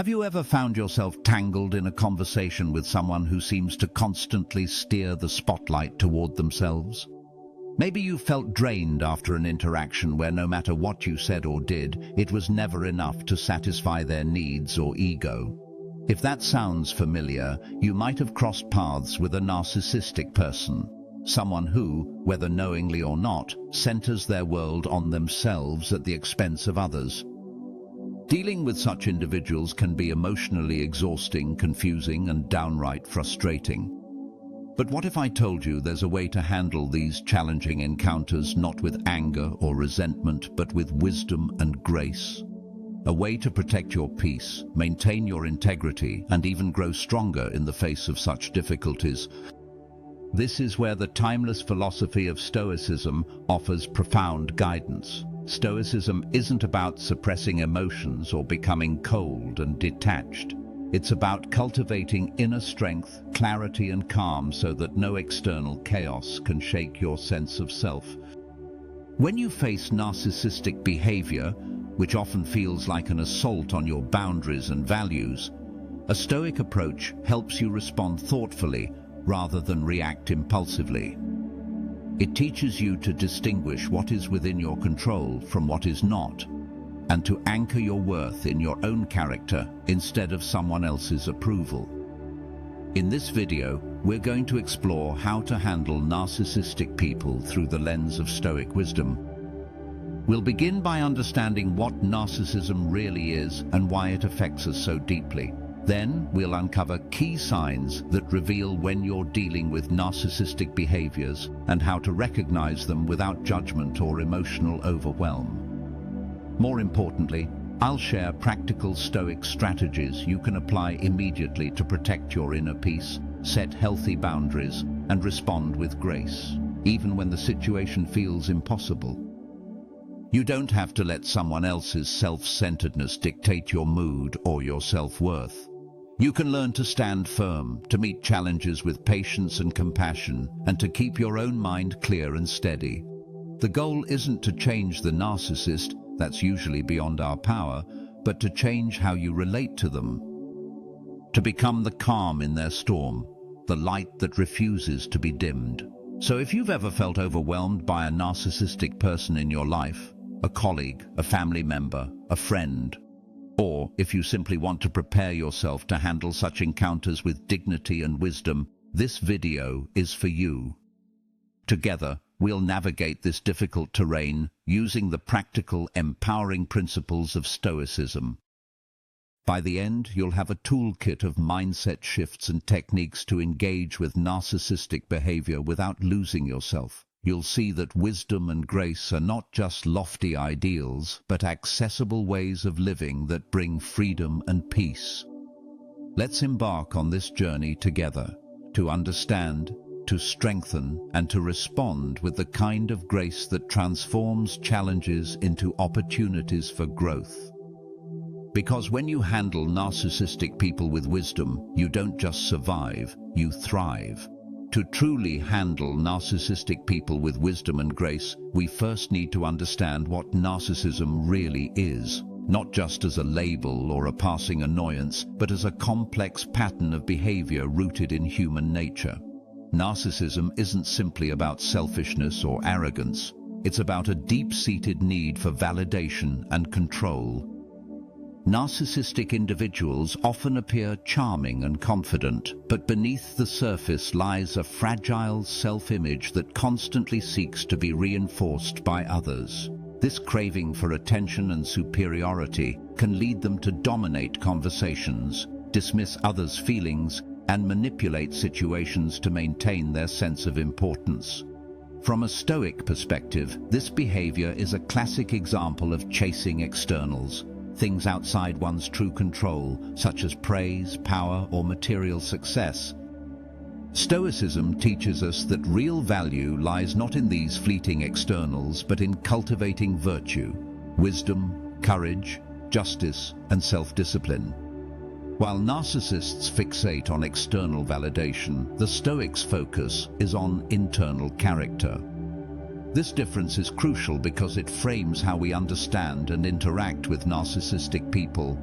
you ever found yourself tangled in a conversation with someone who seems to constantly steer the spotlight toward themselves? Maybe you felt drained after an interaction where no matter what you said or did, it was never enough to satisfy their needs or ego. If that sounds familiar, you might have crossed paths with a narcissistic person, someone who, whether knowingly or not, centers their world on themselves at the expense of others. Dealing with such individuals can be emotionally exhausting, confusing, and downright frustrating. But what if I told you there's a way to handle these challenging encounters not with anger or resentment, but with wisdom and grace? A way to protect your peace, maintain your integrity, and even grow stronger in the face of such difficulties. This is where the timeless philosophy of Stoicism offers profound guidance. Stoicism isn't about suppressing emotions or becoming cold and detached. It's about cultivating inner strength, clarity, and calm so that no external chaos can shake your sense of self. When you face narcissistic behavior, which often feels like an assault on your boundaries and values, a Stoic approach helps you respond thoughtfully rather than react impulsively. It teaches you to distinguish what is within your control from what is not, and to anchor your worth in your own character instead of someone else's approval. In this video, we're going to explore how to handle narcissistic people through the lens of Stoic wisdom. We'll begin by understanding what narcissism really is and why it affects us so deeply. Then, we'll uncover key signs that reveal when you're dealing with narcissistic behaviors and how to recognize them without judgment or emotional overwhelm. More importantly, I'll share practical Stoic strategies you can apply immediately to protect your inner peace, set healthy boundaries, and respond with grace, even when the situation feels impossible. You don't have to let someone else's self-centeredness dictate your mood or your self-worth. You can learn to stand firm, to meet challenges with patience and compassion, and to keep your own mind clear and steady. The goal isn't to change the narcissist, that's usually beyond our power, but to change how you relate to them. To become the calm in their storm, the light that refuses to be dimmed. So if you've ever felt overwhelmed by a narcissistic person in your life, a colleague, a family member, a friend, or if you simply want to prepare yourself to handle such encounters with dignity and wisdom, this video is for you. Together, we'll navigate this difficult terrain using the practical, empowering principles of Stoicism. By the end, you'll have a toolkit of mindset shifts and techniques to engage with narcissistic behavior without losing yourself. You'll see that wisdom and grace are not just lofty ideals, but accessible ways of living that bring freedom and peace. Let's embark on this journey together, to understand, to strengthen, and to respond with the kind of grace that transforms challenges into opportunities for growth. Because when you handle narcissistic people with wisdom, you don't just survive, you thrive. To truly handle narcissistic people with wisdom and grace, we first need to understand what narcissism really is, not just as a label or a passing annoyance, but as a complex pattern of behavior rooted in human nature. Narcissism isn't simply about selfishness or arrogance. It's about a deep-seated need for validation and control. Narcissistic individuals often appear charming and confident, but beneath the surface lies a fragile self-image that constantly seeks to be reinforced by others. This craving for attention and superiority can lead them to dominate conversations, dismiss others' feelings, and manipulate situations to maintain their sense of importance. From a Stoic perspective, this behavior is a classic example of chasing externals, things outside one's true control, such as praise, power, or material success. Stoicism teaches us that real value lies not in these fleeting externals, but in cultivating virtue, wisdom, courage, justice, and self-discipline. While narcissists fixate on external validation, the Stoics' focus is on internal character. This difference is crucial because it frames how we understand and interact with narcissistic people.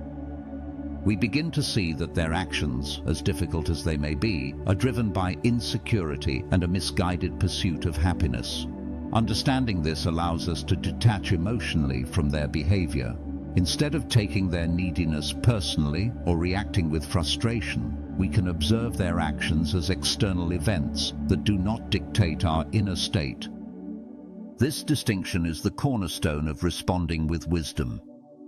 we begin to see that their actions, as difficult as they may be, are driven by insecurity and a misguided pursuit of happiness. Understanding this allows us to detach emotionally from their behavior. Instead of taking their neediness personally or reacting with frustration, we can observe their actions as external events that do not dictate our inner state. This distinction is the cornerstone of responding with wisdom.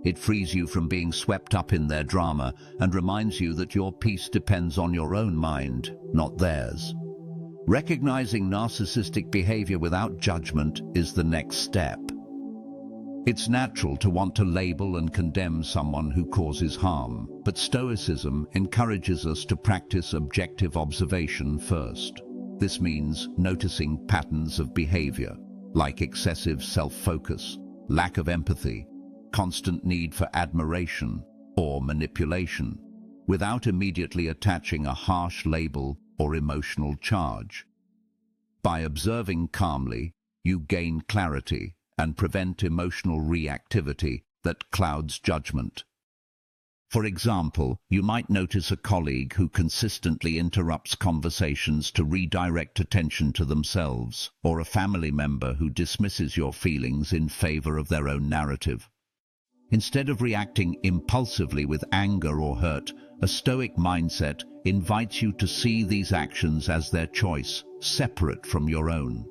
It frees you from being swept up in their drama and reminds you that your peace depends on your own mind, not theirs. Recognizing narcissistic behavior without judgment is the next step. It's natural to want to label and condemn someone who causes harm, but Stoicism encourages us to practice objective observation first. This means noticing patterns of behavior, like excessive self-focus, lack of empathy, constant need for admiration, or manipulation, without immediately attaching a harsh label or emotional charge. By observing calmly, you gain clarity and prevent emotional reactivity that clouds judgment. For example, you might notice a colleague who consistently interrupts conversations to redirect attention to themselves, or a family member who dismisses your feelings in favor of their own narrative. Instead of reacting impulsively with anger or hurt, a Stoic mindset invites you to see these actions as their choice, separate from your own.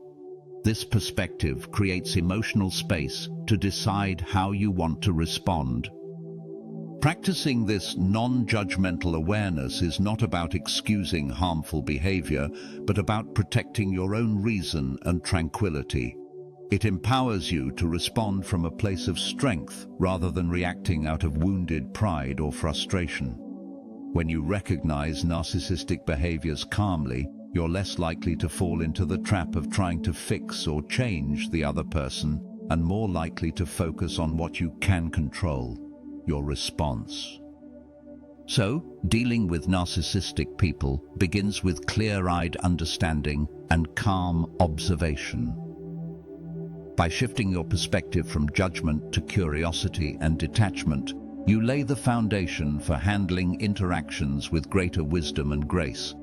This perspective creates emotional space to decide how you want to respond. Practicing this non-judgmental awareness is not about excusing harmful behavior, but about protecting your own reason and tranquility. It empowers you to respond from a place of strength rather than reacting out of wounded pride or frustration. When you recognize narcissistic behaviors calmly, you're less likely to fall into the trap of trying to fix or change the other person, and more likely to focus on what you can control, your response. So, dealing with narcissistic people begins with clear-eyed understanding and calm observation. By shifting your perspective from judgment to curiosity and detachment, you lay the foundation for handling interactions with greater wisdom and grace.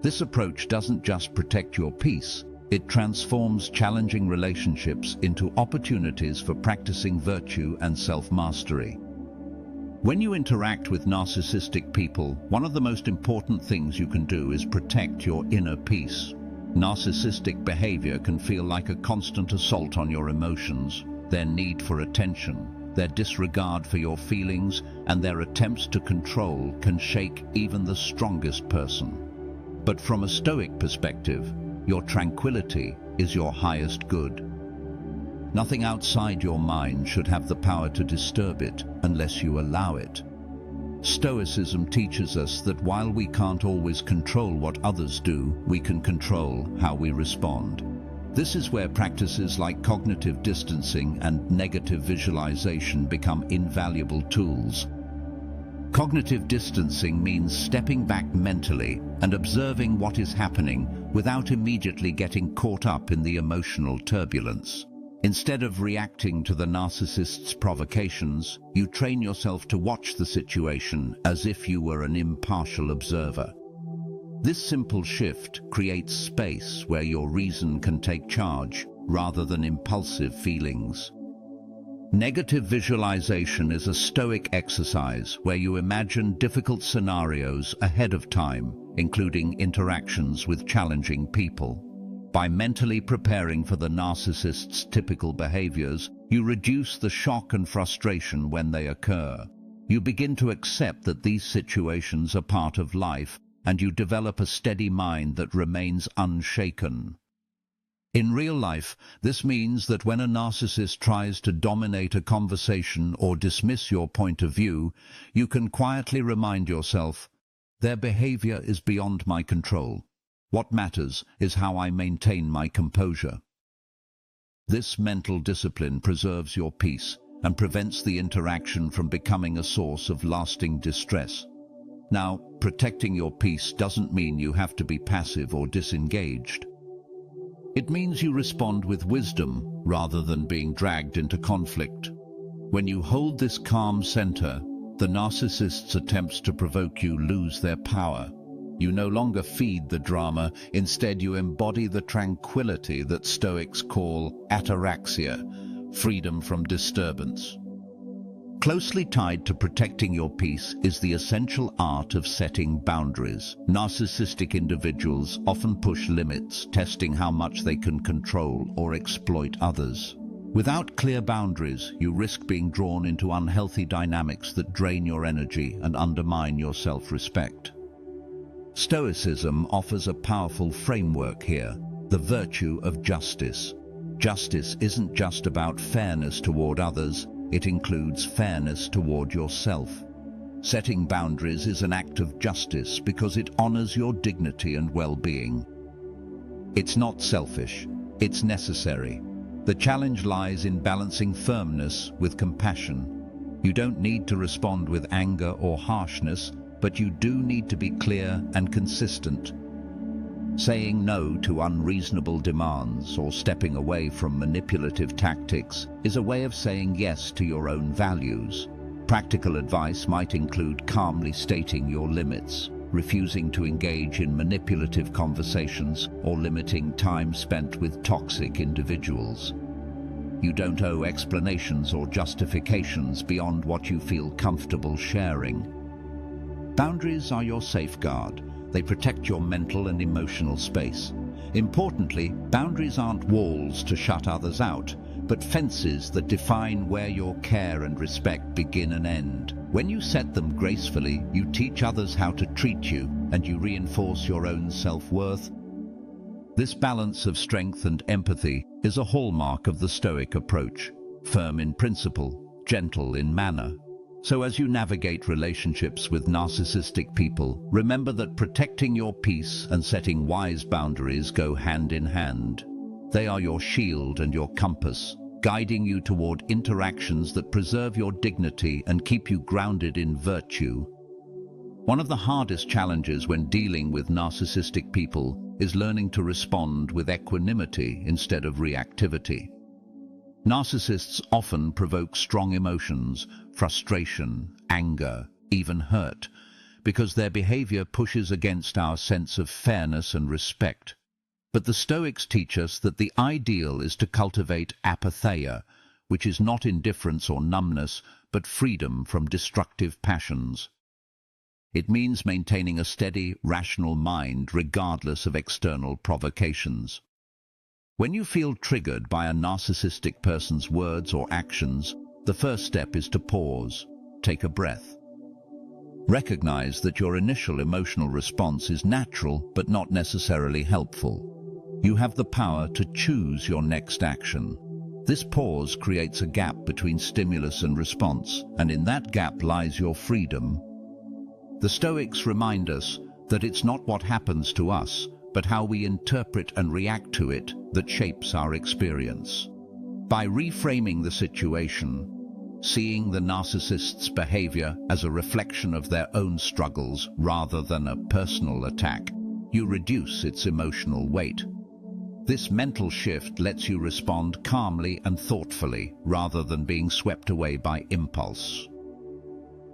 This approach doesn't just protect your peace, it transforms challenging relationships into opportunities for practicing virtue and self-mastery. When you interact with narcissistic people, one of the most important things you can do is protect your inner peace. Narcissistic behavior can feel like a constant assault on your emotions. Their need for attention, their disregard for your feelings, and their attempts to control can shake even the strongest person. But from a Stoic perspective, your tranquility is your highest good. Nothing outside your mind should have the power to disturb it unless you allow it. Stoicism teaches us that while we can't always control what others do, we can control how we respond. This is where practices like cognitive distancing and negative visualization become invaluable tools. Cognitive distancing means stepping back mentally and observing what is happening without immediately getting caught up in the emotional turbulence. Instead of reacting to the narcissist's provocations, you train yourself to watch the situation as if you were an impartial observer. This simple shift creates space where your reason can take charge rather than impulsive feelings. Negative visualization is a Stoic exercise where you imagine difficult scenarios ahead of time, including interactions with challenging people. By mentally preparing for the narcissist's typical behaviors, you reduce the shock and frustration when they occur. You begin to accept that these situations are part of life, and you develop a steady mind that remains unshaken. In real life, this means that when a narcissist tries to dominate a conversation or dismiss your point of view, you can quietly remind yourself, their behavior is beyond my control. What matters is how I maintain my composure. This mental discipline preserves your peace and prevents the interaction from becoming a source of lasting distress. Now, protecting your peace doesn't mean you have to be passive or disengaged. It means you respond with wisdom rather than being dragged into conflict. When you hold this calm center, The narcissist's attempts to provoke you lose their power. You no longer feed the drama, instead you embody the tranquility that Stoics call ataraxia, freedom from disturbance. Closely tied to protecting your peace is the essential art of setting boundaries. Narcissistic individuals often push limits, testing how much they can control or exploit others. Without clear boundaries, you risk being drawn into unhealthy dynamics that drain your energy and undermine your self-respect. Stoicism offers a powerful framework here, the virtue of justice. Justice isn't just about fairness toward others, it includes fairness toward yourself. Setting boundaries is an act of justice because it honors your dignity and well-being. It's not selfish, it's necessary. The challenge lies in balancing firmness with compassion. You don't need to respond with anger or harshness, but you do need to be clear and consistent. Saying no to unreasonable demands or stepping away from manipulative tactics is a way of saying yes to your own values. Practical advice might include calmly stating your limits, refusing to engage in manipulative conversations, or limiting time spent with toxic individuals. You don't owe explanations or justifications beyond what you feel comfortable sharing. Boundaries are your safeguard. They protect your mental and emotional space. Importantly, boundaries aren't walls to shut others out, but fences that define where your care and respect begin and end. When you set them gracefully, you teach others how to treat you, and you reinforce your own self-worth. This balance of strength and empathy is a hallmark of the Stoic approach, firm in principle, gentle in manner. So as you navigate relationships with narcissistic people, remember that protecting your peace and setting wise boundaries go hand in hand. They are your shield and your compass, guiding you toward interactions that preserve your dignity and keep you grounded in virtue. One of the hardest challenges when dealing with narcissistic people is learning to respond with equanimity instead of reactivity. Narcissists often provoke strong emotions, frustration, anger, even hurt, because their behavior pushes against our sense of fairness and respect. But the Stoics teach us that the ideal is to cultivate apatheia, which is not indifference or numbness, but freedom from destructive passions. It means maintaining a steady, rational mind regardless of external provocations. When you feel triggered by a narcissistic person's words or actions, the first step is to pause, take a breath. Recognize that your initial emotional response is natural but not necessarily helpful. You have the power to choose your next action. This pause creates a gap between stimulus and response, and in that gap lies your freedom. The Stoics remind us that it's not what happens to us, but how we interpret and react to it that shapes our experience. By reframing the situation, seeing the narcissist's behavior as a reflection of their own struggles rather than a personal attack, you reduce its emotional weight. This mental shift lets you respond calmly and thoughtfully rather than being swept away by impulse.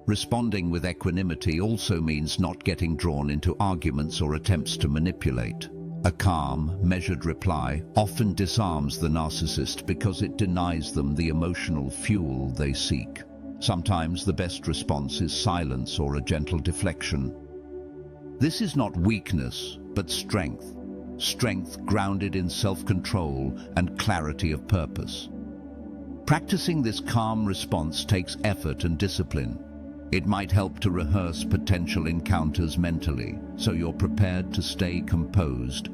Responding with equanimity also means not getting drawn into arguments or attempts to manipulate. A calm, measured reply often disarms the narcissist because it denies them the emotional fuel they seek. Sometimes the best response is silence or a gentle deflection. This is not weakness, but strength. Strength grounded in self-control and clarity of purpose. Practicing this calm response takes effort and discipline. It might help to rehearse potential encounters mentally, so you're prepared to stay composed.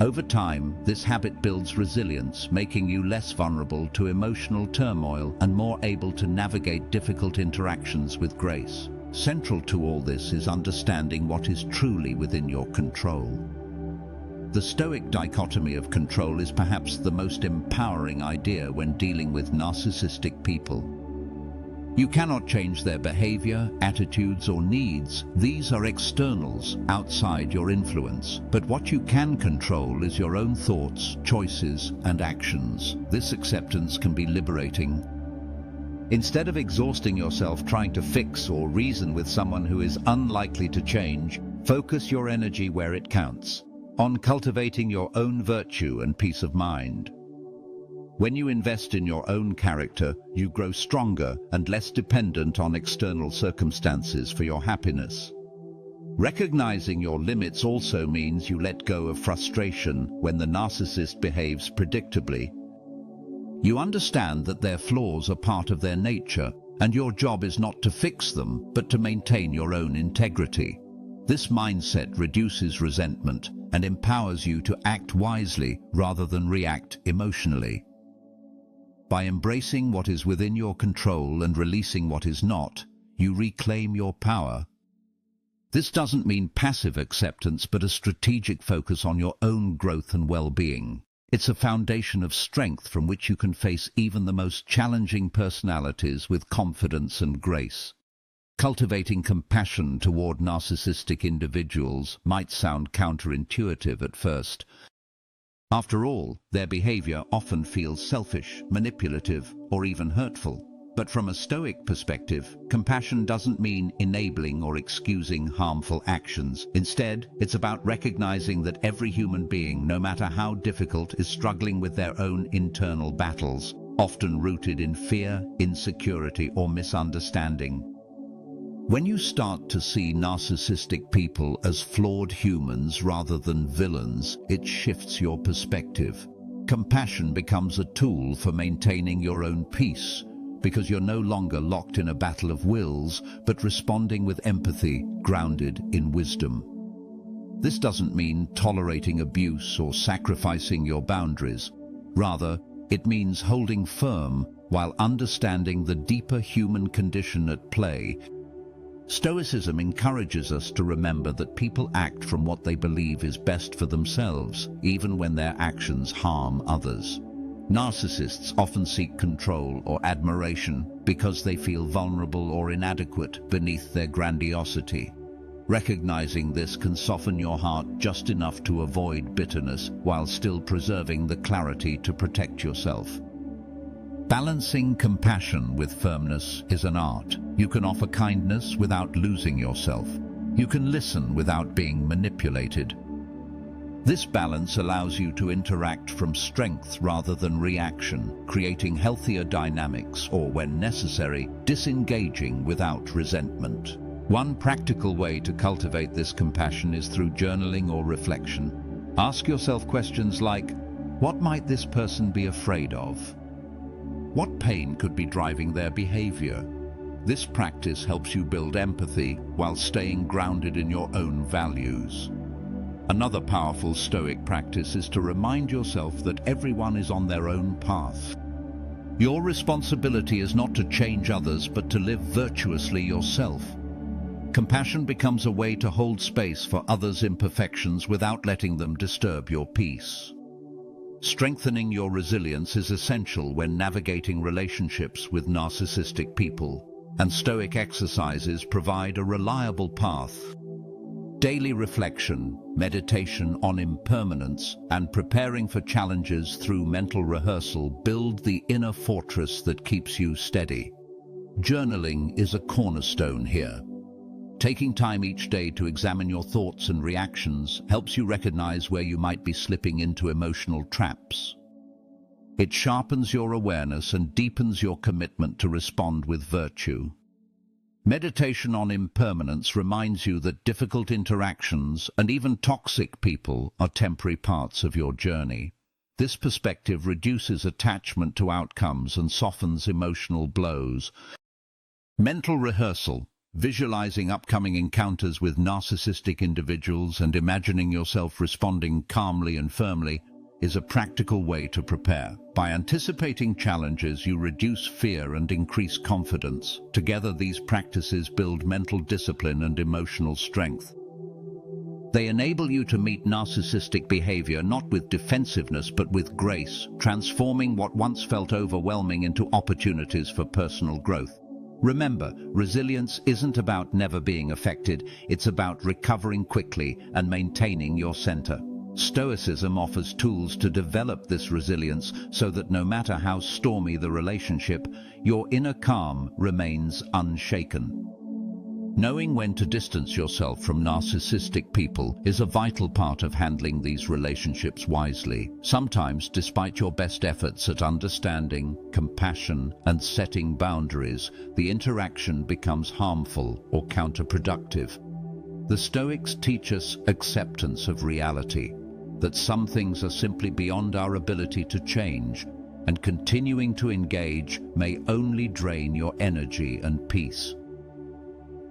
Over time, this habit builds resilience, making you less vulnerable to emotional turmoil and more able to navigate difficult interactions with grace. Central to all this is understanding what is truly within your control. The Stoic dichotomy of control is perhaps the most empowering idea when dealing with narcissistic people. You cannot change their behavior, attitudes, or needs. These are externals, outside your influence. But what you can control is your own thoughts, choices, and actions. This acceptance can be liberating. Instead of exhausting yourself trying to fix or reason with someone who is unlikely to change, focus your energy where it counts, on cultivating your own virtue and peace of mind. When you invest in your own character, you grow stronger and less dependent on external circumstances for your happiness. Recognizing your limits also means you let go of frustration when the narcissist behaves predictably. You understand that their flaws are part of their nature, and your job is not to fix them, but to maintain your own integrity. This mindset reduces resentment and empowers you to act wisely rather than react emotionally. By embracing what is within your control and releasing what is not, you reclaim your power. This doesn't mean passive acceptance, but a strategic focus on your own growth and well-being. It's a foundation of strength from which you can face even the most challenging personalities with confidence and grace. Cultivating compassion toward narcissistic individuals might sound counterintuitive at first. After all, their behavior often feels selfish, manipulative, or even hurtful. But from a Stoic perspective, compassion doesn't mean enabling or excusing harmful actions. Instead, it's about recognizing that every human being, no matter how difficult, is struggling with their own internal battles, often rooted in fear, insecurity, or misunderstanding. When you start to see narcissistic people as flawed humans rather than villains, it shifts your perspective. Compassion becomes a tool for maintaining your own peace, because you're no longer locked in a battle of wills, but responding with empathy, grounded in wisdom. This doesn't mean tolerating abuse or sacrificing your boundaries. Rather, it means holding firm while understanding the deeper human condition at play. Stoicism encourages us to remember that people act from what they believe is best for themselves, even when their actions harm others. Narcissists often seek control or admiration because they feel vulnerable or inadequate beneath their grandiosity. Recognizing this can soften your heart just enough to avoid bitterness while still preserving the clarity to protect yourself. Balancing compassion with firmness is an art. You can offer kindness without losing yourself. You can listen without being manipulated. This balance allows you to interact from strength rather than reaction, creating healthier dynamics or, when necessary, disengaging without resentment. One practical way to cultivate this compassion is through journaling or reflection. Ask yourself questions like, what might this person be afraid of? What pain could be driving their behavior? This practice helps you build empathy while staying grounded in your own values. Another powerful Stoic practice is to remind yourself that everyone is on their own path. Your responsibility is not to change others, but to live virtuously yourself. Compassion becomes a way to hold space for others' imperfections without letting them disturb your peace. Strengthening your resilience is essential when navigating relationships with narcissistic people, and Stoic exercises provide a reliable path. Daily reflection, meditation on impermanence, and preparing for challenges through mental rehearsal build the inner fortress that keeps you steady. Journaling is a cornerstone here. Taking time each day to examine your thoughts and reactions helps you recognize where you might be slipping into emotional traps. It sharpens your awareness and deepens your commitment to respond with virtue. Meditation on impermanence reminds you that difficult interactions and even toxic people are temporary parts of your journey. This perspective reduces attachment to outcomes and softens emotional blows. Mental rehearsal. Visualizing upcoming encounters with narcissistic individuals and imagining yourself responding calmly and firmly is a practical way to prepare. By anticipating challenges, you reduce fear and increase confidence. Together, these practices build mental discipline and emotional strength. They enable you to meet narcissistic behavior not with defensiveness but with grace, transforming what once felt overwhelming into opportunities for personal growth. Remember, resilience isn't about never being affected, it's about recovering quickly and maintaining your center. Stoicism offers tools to develop this resilience so that no matter how stormy the relationship, your inner calm remains unshaken. Knowing when to distance yourself from narcissistic people is a vital part of handling these relationships wisely. Sometimes, despite your best efforts at understanding, compassion, and setting boundaries, the interaction becomes harmful or counterproductive. The Stoics teach us acceptance of reality, that some things are simply beyond our ability to change, and continuing to engage may only drain your energy and peace.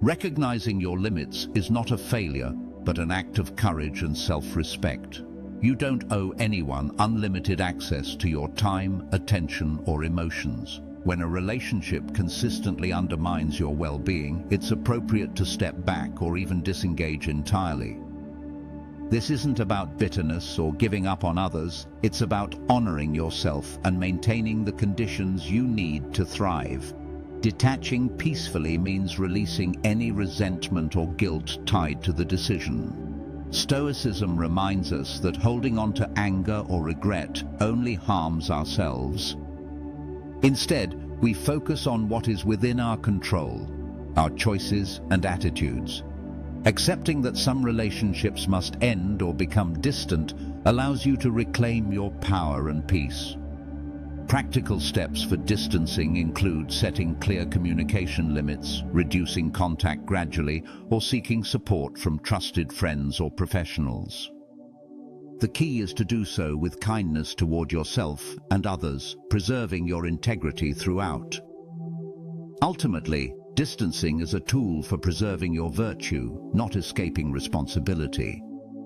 Recognizing your limits is not a failure, but an act of courage and self-respect. You don't owe anyone unlimited access to your time, attention, or emotions. When a relationship consistently undermines your well-being, it's appropriate to step back or even disengage entirely. This isn't about bitterness or giving up on others. It's about honoring yourself and maintaining the conditions you need to thrive. Detaching peacefully means releasing any resentment or guilt tied to the decision. Stoicism reminds us that holding on to anger or regret only harms ourselves. Instead, we focus on what is within our control, our choices and attitudes. Accepting that some relationships must end or become distant allows you to reclaim your power and peace. Practical steps for distancing include setting clear communication limits, reducing contact gradually, or seeking support from trusted friends or professionals. The key is to do so with kindness toward yourself and others, preserving your integrity throughout. Ultimately, distancing is a tool for preserving your virtue, not escaping responsibility.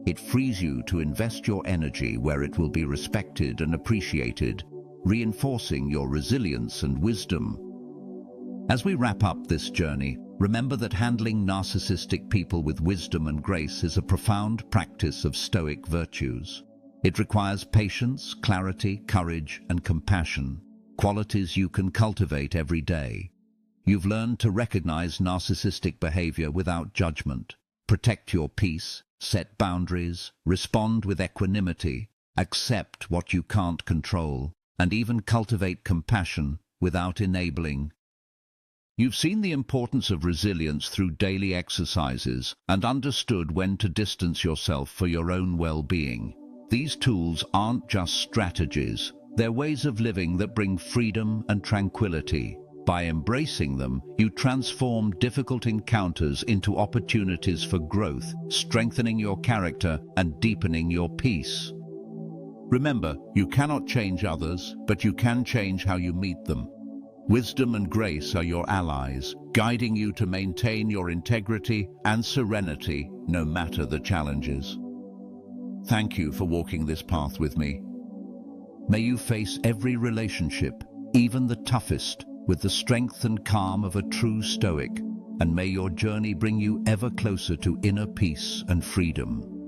It frees you to invest your energy where it will be respected and appreciated, reinforcing your resilience and wisdom. As we wrap up this journey, remember that handling narcissistic people with wisdom and grace is a profound practice of Stoic virtues. It requires patience, clarity, courage, and compassion, qualities you can cultivate every day. You've learned to recognize narcissistic behavior without judgment, protect your peace, set boundaries, respond with equanimity, accept what you can't control, and even cultivate compassion without enabling. You've seen the importance of resilience through daily exercises and understood when to distance yourself for your own well-being. These tools aren't just strategies, they're ways of living that bring freedom and tranquility. By embracing them, you transform difficult encounters into opportunities for growth, strengthening your character and deepening your peace. Remember, you cannot change others, but you can change how you meet them. Wisdom and grace are your allies, guiding you to maintain your integrity and serenity no matter the challenges. Thank you for walking this path with me. May you face every relationship, even the toughest, with the strength and calm of a true Stoic, and may your journey bring you ever closer to inner peace and freedom.